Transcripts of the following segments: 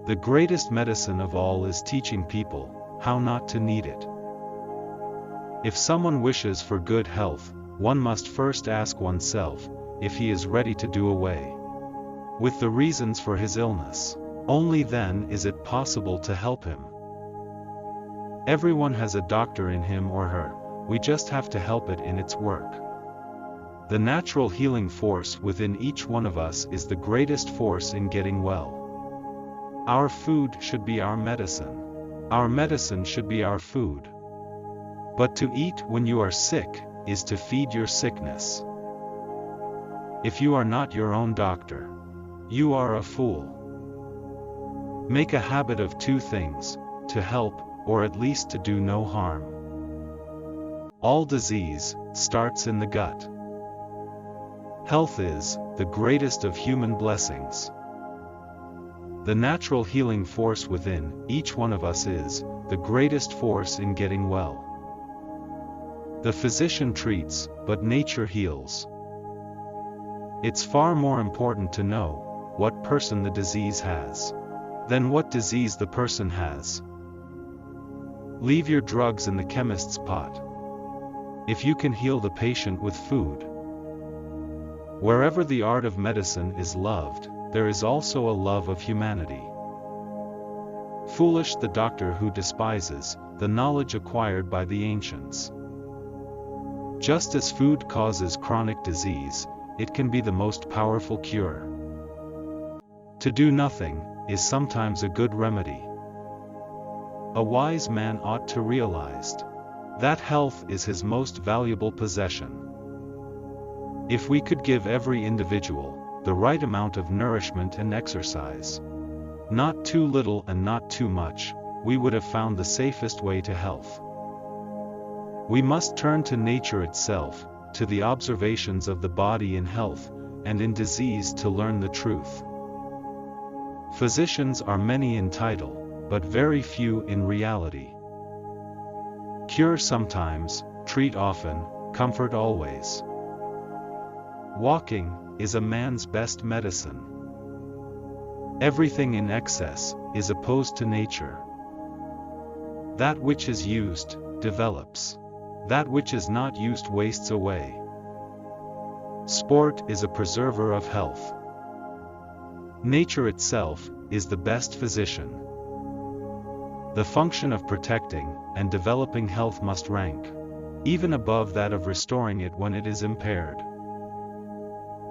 The greatest medicine of all is teaching people how not to need it. If someone wishes for good health, one must first ask oneself if he is ready to do away with the reasons for his illness. Only then is it possible to help him. Everyone has a doctor in him or her, we just have to help it in its work. The natural healing force within each one of us is the greatest force in getting well. Our food should be our medicine. Our medicine should be our food. But to eat when you are sick is to feed your sickness. If you are not your own doctor, you are a fool. Make a habit of two things: to help, or at least to do no harm. All disease starts in the gut. Health is the greatest of human blessings. The natural healing force within each one of us is the greatest force in getting well. The physician treats, but nature heals. It's far more important to know what person the disease has than what disease the person has. Leave your drugs in the chemist's pot. If you can heal the patient with food. Wherever the art of medicine is loved, there is also a love of humanity. Foolish the doctor who despises the knowledge acquired by the ancients. Just as food causes chronic disease, it can be the most powerful cure. To do nothing is sometimes a good remedy. A wise man ought to realize that health is his most valuable possession. If we could give every individual the right amount of nourishment and exercise, not too little and not too much, we would have found the safest way to health. We must turn to nature itself, to the observations of the body in health and in disease to learn the truth. Physicians are many in title, but very few in reality. Cure sometimes, treat often, comfort always. Walking is a man's best medicine. Everything in excess is opposed to nature. That which is used develops. That which is not used wastes away. Sport is a preserver of health. Nature itself is the best physician. The function of protecting and developing health must rank even above that of restoring it when it is impaired.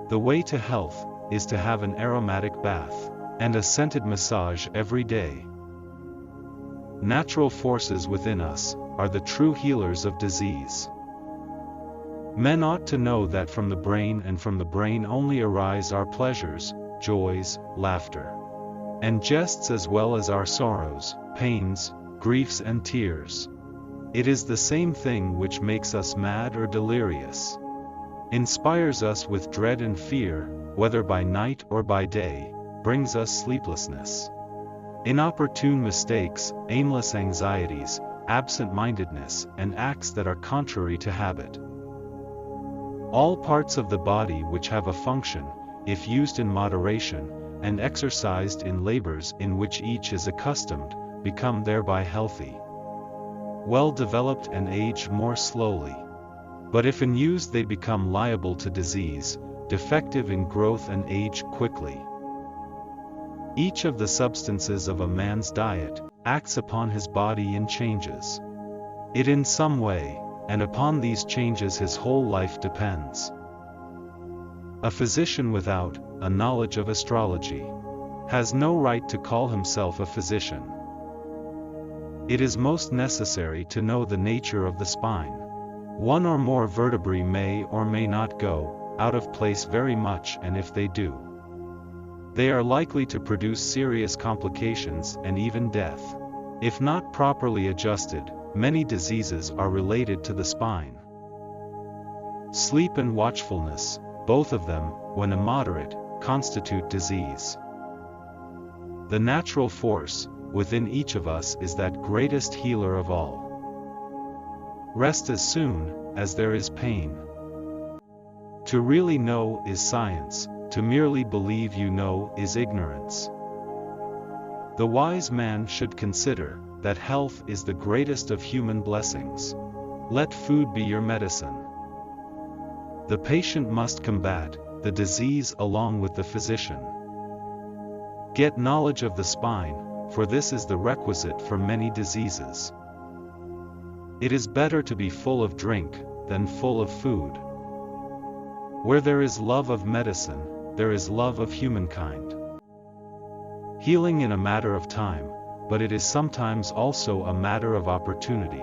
The way to health is to have an aromatic bath and a scented massage every day. Natural forces within us are the true healers of disease. Men ought to know that from the brain and from the brain only arise our pleasures, joys, laughter, and jests, as well as our sorrows, pains, griefs and tears. It is the same thing which makes us mad or delirious, inspires us with dread and fear, whether by night or by day, brings us sleeplessness, inopportune mistakes, aimless anxieties, absent-mindedness, and acts that are contrary to habit. All parts of the body which have a function, if used in moderation, and exercised in labors in which each is accustomed, become thereby healthy, well-developed and age more slowly. But if in use they become liable to disease, defective in growth and age quickly. Each of the substances of a man's diet acts upon his body and changes it in some way, and upon these changes his whole life depends. A physician without a knowledge of astrology has no right to call himself a physician. It is most necessary to know the nature of the spine. One or more vertebrae may or may not go out of place very much, and if they do, they are likely to produce serious complications and even death. If not properly adjusted, many diseases are related to the spine. Sleep and watchfulness, both of them, when immoderate, constitute disease. The natural force within each of us is that greatest healer of all. Rest as soon as there is pain. To really know is science, to merely believe you know is ignorance. The wise man should consider that health is the greatest of human blessings. Let food be your medicine. The patient must combat the disease along with the physician. Get knowledge of the spine, for this is the requisite for many diseases. It is better to be full of drink than full of food. Where there is love of medicine, there is love of humankind. Healing in a matter of time, but it is sometimes also a matter of opportunity.